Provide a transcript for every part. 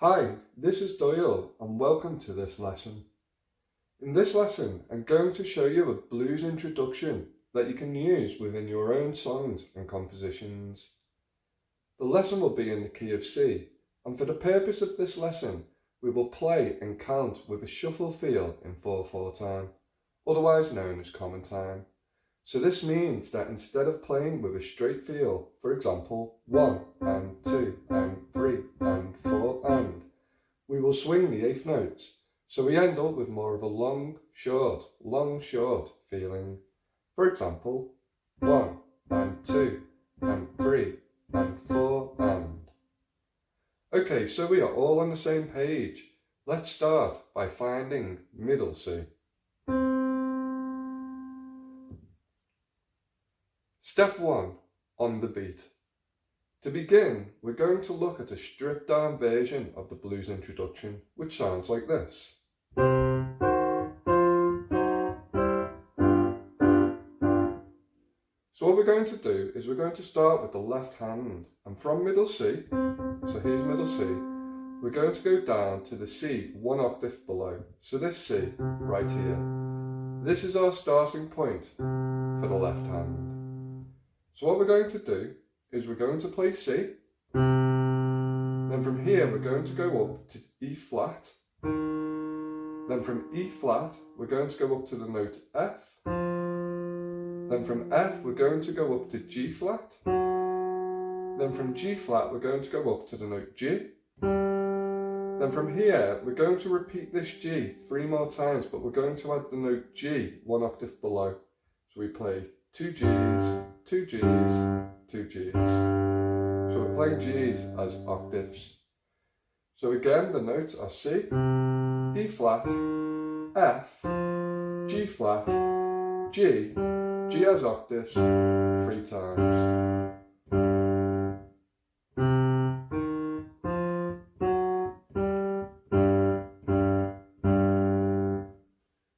Hi, this is Doyle and welcome to this lesson. In this lesson, I'm going to show you a blues introduction that you can use within your own songs and compositions. The lesson will be in the key of C, and for the purpose of this lesson, we will play and count with a shuffle feel in 4/4 time, otherwise known as common time. So this means that instead of playing with a straight feel, for example, 1 and 2 and 3 and 4 and, we will swing the eighth notes, so we end up with more of a long, short feeling. For example, 1 and 2 and 3 and 4 and. Okay, so we are all on the same page. Let's start by finding middle C. Step 1, on the beat. To begin, we're going to look at a stripped down version of the blues introduction, which sounds like this. So what we're going to do is we're going to start with the left hand, and from middle C, so here's middle C, we're going to go down to the C one octave below, so this C right here. This is our starting point for the left hand. So what we're going to do is we're going to play C, then from here we're going to go up to E flat, then from E flat we're going to go up to the note F, then from F we're going to go up to G flat, then from G flat we're going to go up to the note G, then from here we're going to repeat this G 3 more times, but we're going to add the note G one octave below. So we play 2 Gs, 2 Gs, 2 Gs. So we're playing Gs as octaves. So again, the notes are C, E flat, F, G flat, G, G as octaves 3 times.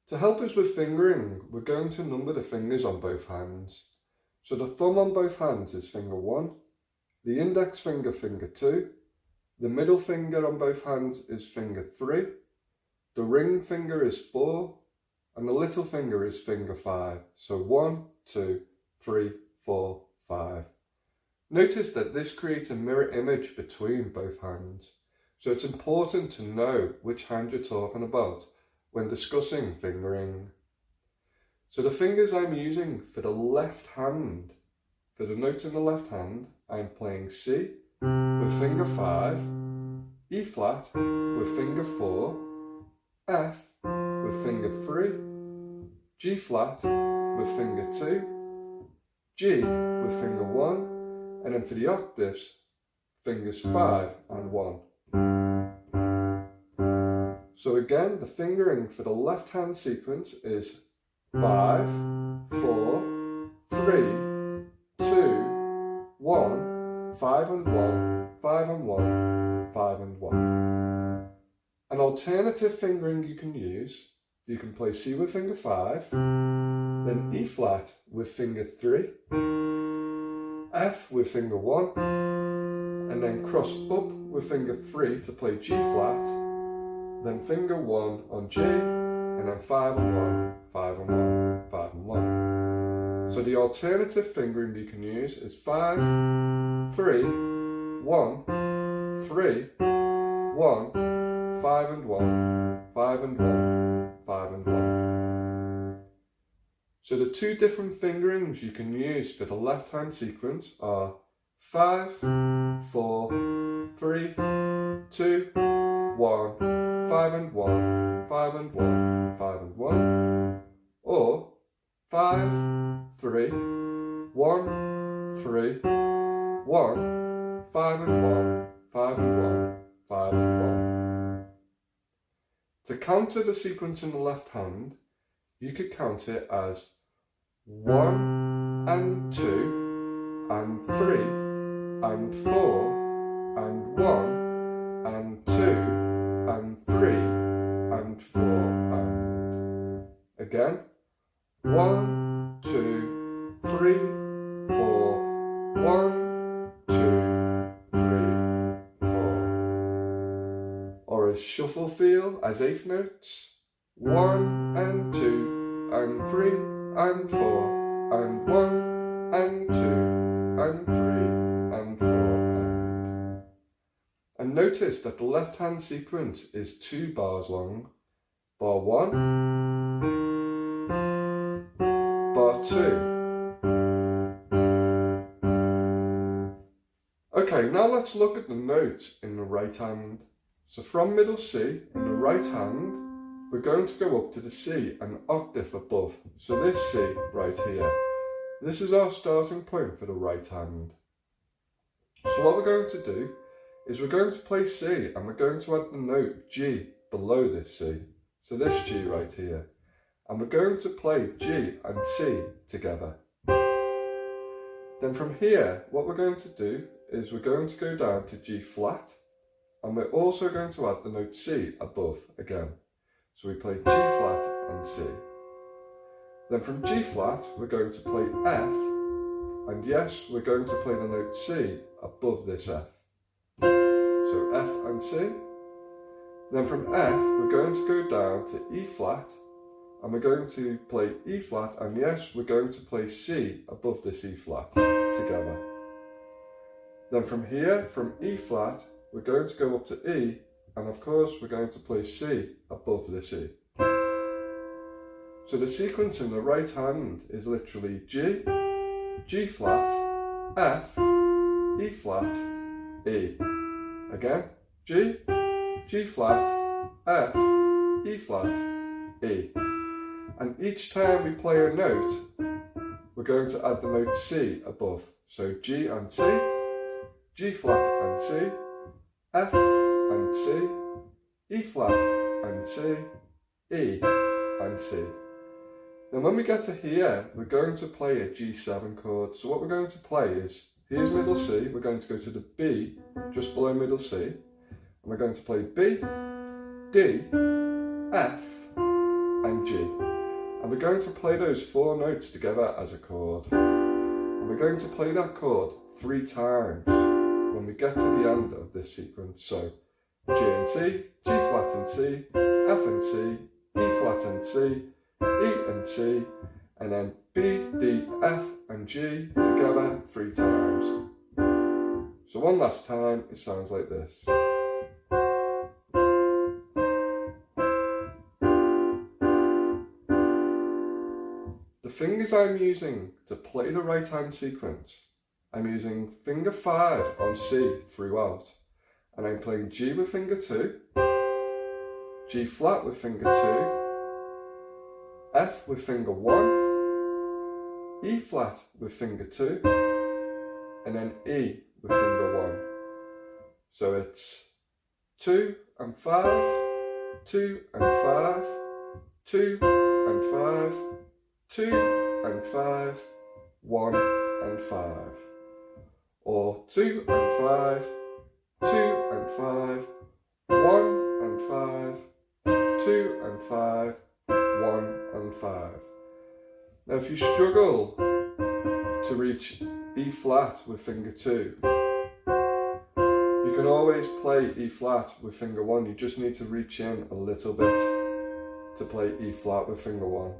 To help us with fingering, we're going to number the fingers on both hands. So the thumb on both hands is finger 1, the index finger, finger 2, the middle finger on both hands is finger 3, the ring finger is 4, and the little finger is finger 5. So 1, 2, 3, 4, 5. Notice that this creates a mirror image between both hands. So it's important to know which hand you're talking about when discussing fingering. So the fingers I'm using for the left hand, for the notes in the left hand, I'm playing C with finger 5, E flat with finger 4, F with finger 3, G flat with finger 2, G with finger 1, and then for the octaves, fingers 5 and 1. So again, the fingering for the left hand sequence is 5, 4, 3, 2, 1, 5 and 1, 5 and 1, 5 and 1. An alternative fingering you can use, you can play C with finger 5, then E flat with finger 3, F with finger 1, and then cross up with finger 3 to play G flat, then finger 1 on G, and then 5 and 1, 5 and 1, 5 and 1. So the alternative fingering you can use is 5, 3, 1, 3, 1, 5 and 1, 5 and 1, 5 and 1. So the two different fingerings you can use for the left hand sequence are 5, 4, 3, 2, 1, 5 and 1, 5 and 1, 5 and 1, or 5, 3, 1, 3, 1, 5 and 1, 5 and 1, 5 and 1. To counter the sequence in the left hand, you could count it as 1 and 2 and 3 and 4 and 1 and 2 and 3 and 4 and. Again, 1, 2, 3, 4, 1, 2, 3, 4. shuffle feel as eighth notes. 1 and 2 and 3 and 4 and 1 and 2 and 3 and 4 and notice that the left hand sequence is 2 bars long. Bar 1, bar 2. Okay, now let's look at the note in the right hand. So from middle C, in the right hand, we're going to go up to the C an octave above. So this C right here. This is our starting point for the right hand. So what we're going to do is we're going to play C and we're going to add the note G below this C. So this G right here. And we're going to play G and C together. Then from here, what we're going to do is we're going to go down to G flat, and we're also going to add the note C above again. So we play G flat and C. Then from G flat, we're going to play F, and yes, we're going to play the note C above this F. So F and C. Then from F, we're going to go down to E flat, and we're going to play E flat, and yes, we're going to play C above this E flat together. Then from here, from E flat, we're going to go up to E, and of course we're going to play C above this E. So the sequence in the right hand is literally G, G flat, F, E flat, E. Again, G, G flat, F, E flat, E. And each time we play a note, we're going to add the note C above. So G and C, G flat and C, F and C, E flat and C, E and C. Then when we get to here, we're going to play a G7 chord. So what we're going to play is, here's middle C, we're going to go to the B, just below middle C, and we're going to play B, D, F, and G. And we're going to play those 4 notes together as a chord. And we're going to play that chord 3 times when we get to the end of this sequence. So G and C, G flat and C, F and C, E flat and C, E and C, and then B, D, F and G together 3 times. So one last time, it sounds like this. The fingers I'm using to play the right hand sequence, I'm using finger 5 on C throughout, and I'm playing G with finger 2, G flat with finger 2, F with finger 1, E flat with finger 2, and then E with finger 1. So it's 2 and 5, 2 and 5, 2 and 5, 2 and 5, 1 and 5. Or 2 and 5, 2 and 5, 1 and 5, 2 and 5, 1 and 5. Now if you struggle to reach E flat with finger 2, you can always play E flat with finger 1. You just need to reach in a little bit to play E flat with finger 1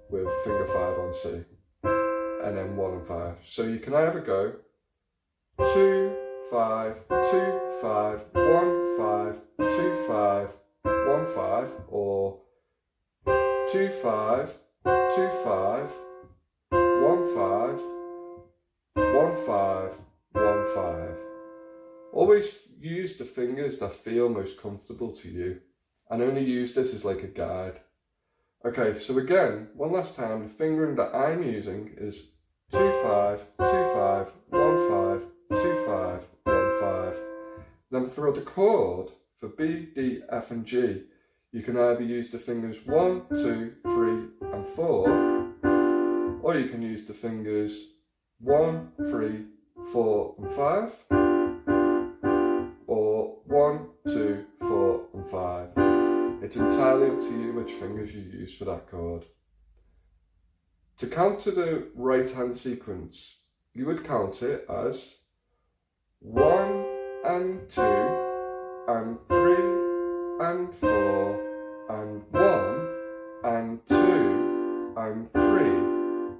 with finger 5 on C, and then 1 and 5. So you can either go 2, 5, 2, 5, 1, 5, 2, 5, 1, 5, or 2, 5, 2, 5, 1, 5, 1, 5, 1, 5. Always use the fingers that feel most comfortable to you, and only use this as like a guide. Okay, so again, one last time, the fingering that I'm using is 2, 5, 2, 5, 1, 5, 2, 5, 1, 5. Then for the chord, for B, D, F and G, you can either use the fingers 1, 2, 3 and 4, or you can use the fingers 1, 3, 4 and 5, or 1, 2, 4 and 5. It's entirely up to you which fingers you use for that chord. To count to the right hand sequence, you would count it as 1 and 2 and 3 and 4 and 1 and 2 and 3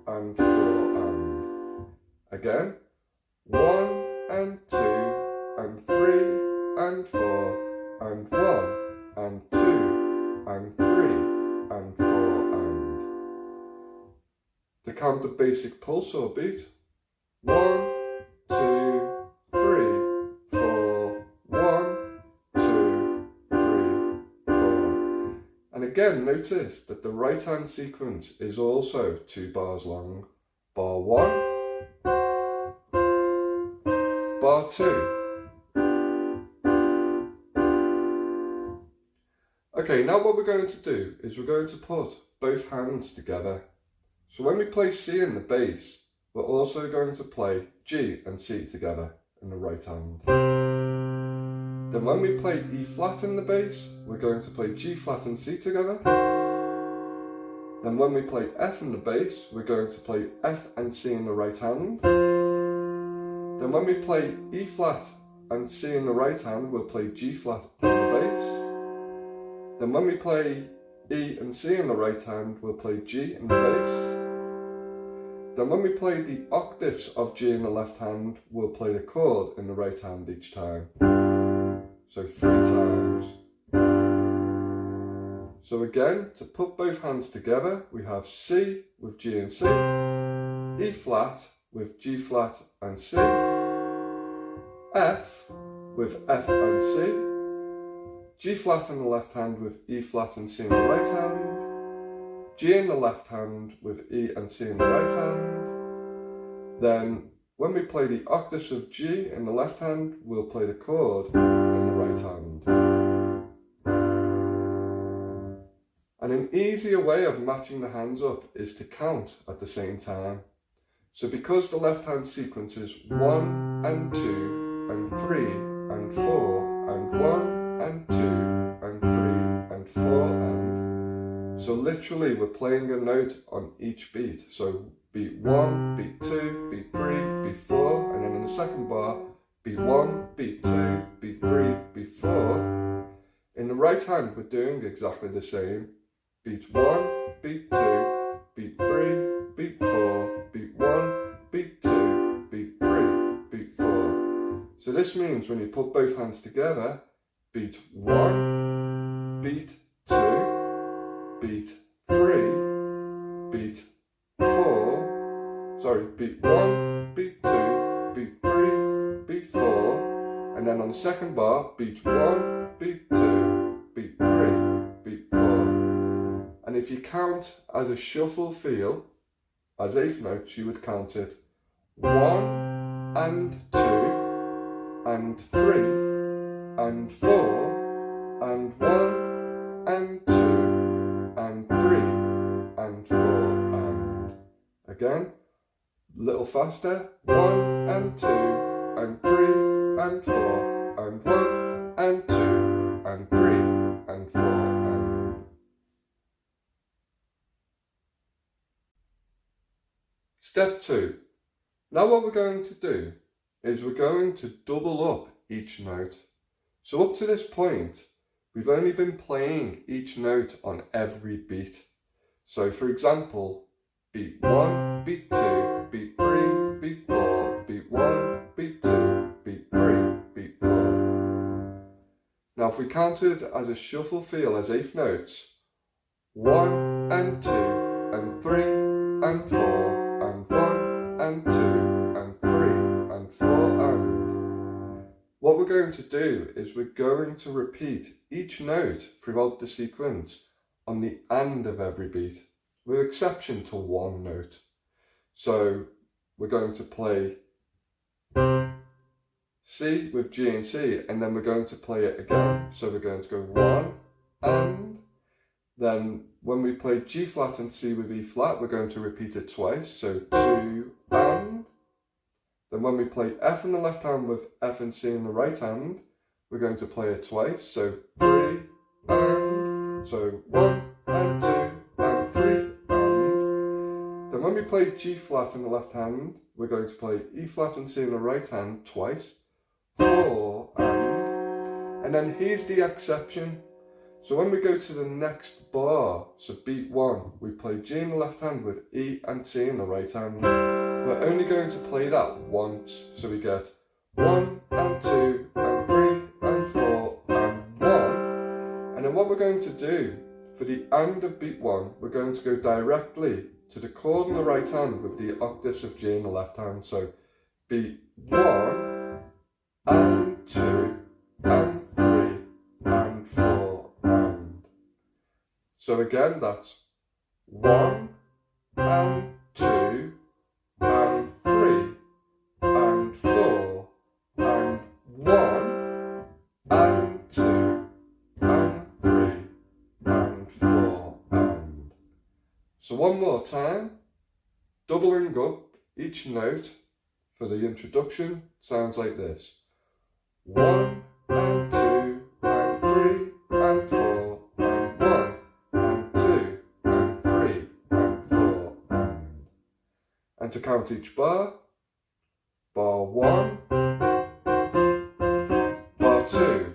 and 4 and. Again, 1 and 2 and 3 and 4 and 1 and 2 and 3 and 4 and. To count the basic pulse or beat, 1, 2, 3, 4, 1, 2, 3, 4. And again, notice that the right hand sequence is also 2 bars long. Bar 1, bar 2. Okay, now what we're going to do is we're going to put both hands together. So when we play C in the bass, we're also going to play G and C together in the right hand. Then when we play E flat in the bass, we're going to play G flat and C together. Then when we play F in the bass, we're going to play F and C in the right hand. Then when we play E flat and C in the right hand, we'll play G flat in the bass. Then when we play E and C in the right hand, we'll play G in the bass. Then when we play the octaves of G in the left hand, we'll play the chord in the right hand each time. So 3 times. So again, to put both hands together, we have C with G and C, E flat with G flat and C, F with F and C, G flat in the left hand with E flat and C in the right hand, G in the left hand with E and C in the right hand. Then when we play the octaves of G in the left hand, we'll play the chord in the right hand. And an easier way of matching the hands up is to count at the same time. So because the left hand sequence is 1 and 2 and 3 and 4 and 1 and 2 and 3 and 4 and. So literally we're playing a note on each beat. So beat 1, beat 2, beat 3, beat 4, and then in the second bar, beat 1, beat 2, beat 3, beat 4. In the right hand we're doing exactly the same. Beat 1, beat 2, beat 3, beat 4, beat 1, beat 2, beat 3, beat 4. So this means when you put both hands together, beat 1, beat 2, beat 3, beat 4, beat 1, beat 2, beat 3, beat 4, and then on the second bar, beat 1, beat 2, beat 3, beat 4. And if you count as a shuffle feel, as eighth notes, you would count it 1 and 2 and 3 and 4 and 1 and 2 and 3 and 4 and. Again, a little faster, 1 and 2 and 3 and 4 and 1 and 2 and 3 and 4 and. Step 2. Now what we're going to do is we're going to double up each note. So up to this point, we've only been playing each note on every beat. So for example, beat 1, beat 2, beat 3, beat 4, beat 1, beat 2, beat 3, beat 4. Now if we counted as a shuffle feel as eighth notes, 1 and 2 and 3 and 4 and 1 and 2 and 3 and 4 and. What we're going to do is we're going to repeat each note throughout the sequence on the end of every beat, with exception to one note. So we're going to play C with G and C, and then we're going to play it again. So we're going to go 1 and, then when we play G flat and C with E flat, we're going to repeat it twice. So 2 and. Then when we play F in the left hand with F and C in the right hand, we're going to play it twice. So 3 and. So 1 and 2 and 3 and. Then when we play G flat in the left hand, we're going to play E flat and C in the right hand twice. 4 and. And then here's the exception. So when we go to the next bar, so beat 1, we play G in the left hand with E and C in the right hand. We're only going to play that once, so we get 1 and 2 and 3 and 4 and 1. And then what we're going to do for the end of beat 1, we're going to go directly to the chord in the right hand with the octaves of G in the left hand. So beat 1 and 2 and 3 and 4 and. So again, that's 1 and 2 and 3 and 4 and 1 and 2 and 3 and 4 and. So one more time, doubling up each note for the introduction sounds like this. 1 and 2 and 3 and 4 and 1 and 2 and 3 and 4 and. And to count each bar, bar 1, bar 2.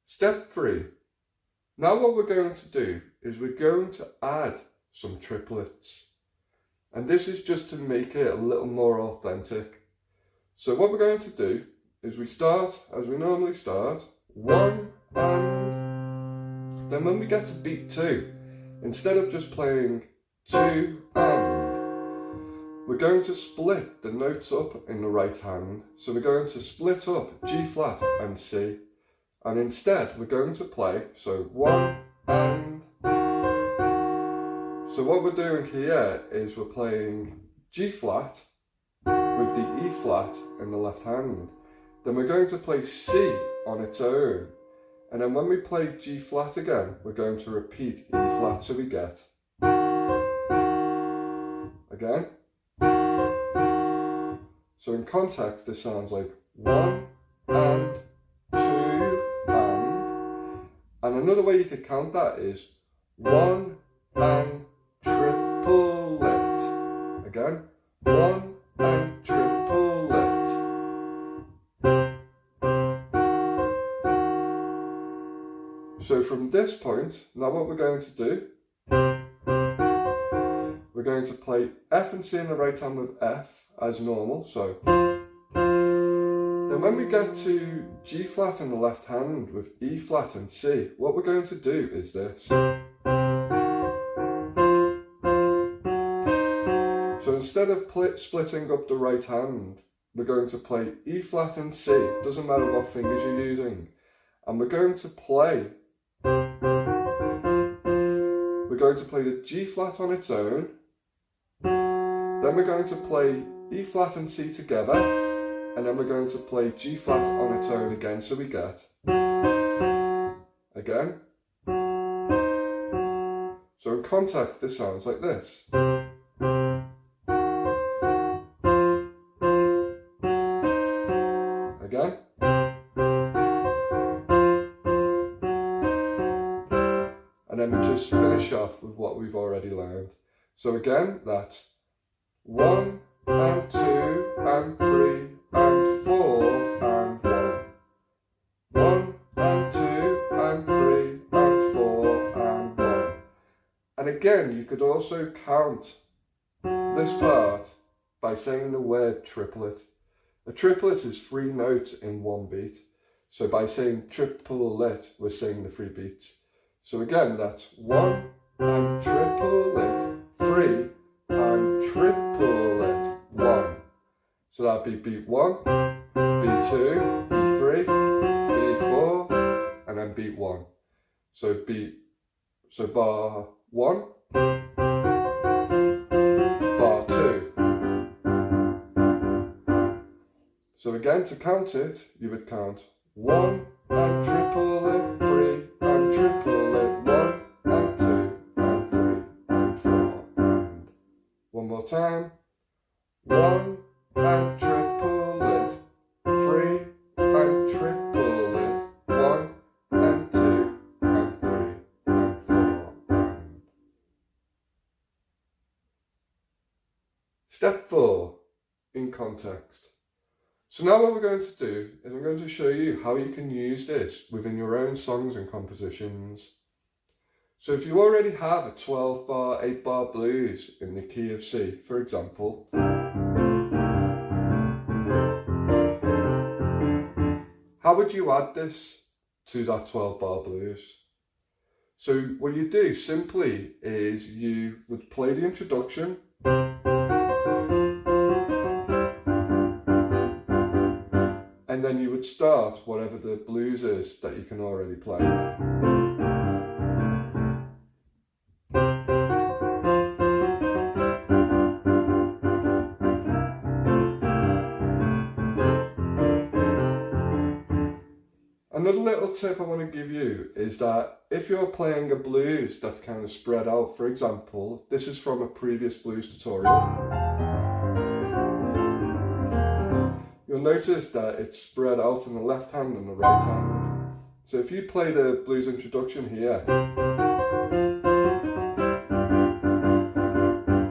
Step 3. Now what we're going to do is we're going to add some triplets. And this is just to make it a little more authentic. So what we're going to do is we start as we normally start, 1 and. Then when we get to beat 2, instead of just playing 2 and, we're going to split the notes up in the right hand. So we're going to split up G flat and C. And instead we're going to play, so 1 and. So what we're doing here is we're playing G flat with the E flat in the left hand. Then we're going to play C on its own. And then when we play G flat again, we're going to repeat E flat, so we get. Again. So in context, this sounds like 1 and 2 and. And another way you could count that is 1 and triplet. Again, 1 and triplet. So from this point, now what we're going to do, we're going to play F and C in the right hand with F as normal. So then when we get to G flat in the left hand with E flat and C, what we're going to do is this. So instead of splitting up the right hand, we're going to play E flat and C, doesn't matter what fingers you're using. And we're going to play the G flat on its own, then we're going to play E flat and C together, and then we're going to play G flat on its own again, so we get. Again. So in context, this sounds like this. Again. And then we just finish off with what we've already learned. So again, that's 1 and 2 and 3 and 4 and 1. 1 and 2 and 3 and 4 and 1. And again, you could also count this part by saying the word triplet. A triplet is 3 notes in one beat. So by saying triplet, we're saying the 3 beats. So again, that's 1 and triplet, 3 and triplet, 1. So that'd be beat 1, beat 2, beat 3, beat 4, and then beat 1. So bar 1, bar 2. So again, to count it, you would count 1 and triplet, 3 and triplet, 1 and 2 and 3 and 4 and. One more time. 1 and triplet, 3 and triplet, 1 and 2 and 3 and 4 and. Step 4, in context. So now what we're going to do is I'm going to show you how you can use this within your own songs and compositions. So if you already have a 12 bar, 8 bar blues in the key of C, for example, how would you add this to that 12 bar blues? So what you do simply is you would play the introduction, and then you would start whatever the blues is that you can already play. Another little tip I want to give you is that if you're playing a blues that's kind of spread out, for example, this is from a previous blues tutorial, you'll notice that it's spread out in the left hand and the right hand. So if you play the blues introduction here,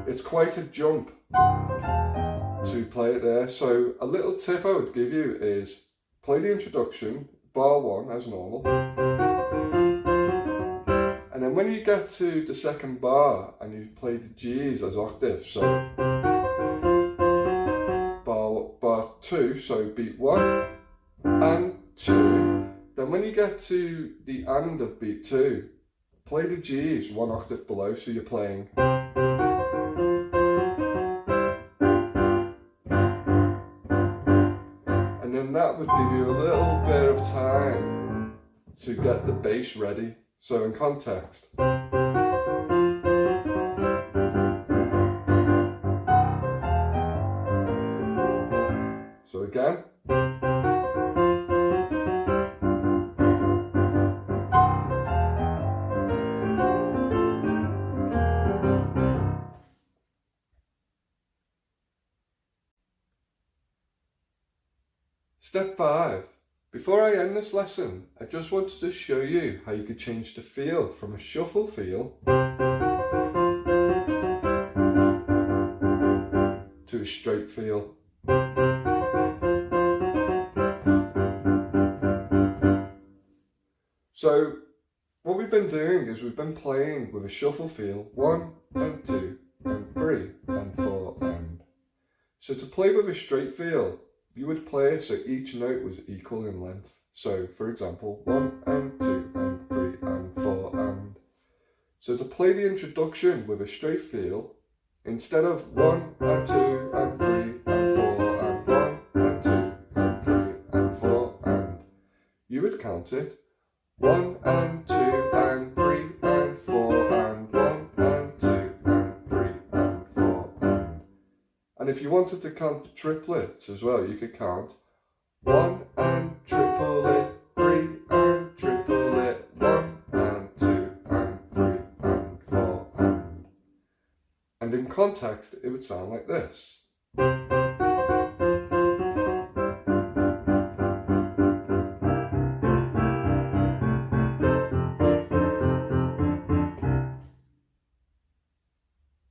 it's quite a jump to play it there. So a little tip I would give you is play the introduction, bar 1 as normal, and then when you get to the second bar and you play the G's as octaves, so bar 2, so beat 1 and 2, then when you get to the and of beat 2, play the G's 1 octave below, so you're playing. And then that would give you a little bit of time to get the bass ready. So in context. So again. Step 5. Before I end this lesson, I just wanted to show you how you could change the feel from a shuffle feel to a straight feel. So what we've been doing is we've been playing with a shuffle feel 1 and 2 and 3 and 4 and. So to play with a straight feel, you would play so each note was equal in length. So for example, 1 and 2 and 3 and 4 and. So to play the introduction with a straight feel, instead of 1 and 2 and 3 and 4 and 1 and 2 and 3 and 4 and, you would count it 1 and 2 and 3 and 4 and 1 and 2 and 3 and 4 and. And if you wanted to count the triplets as well, you could count 1 and triplet, 3 and triplet, 1 and 2 and 3 and 4 and. And in context, it would sound like this.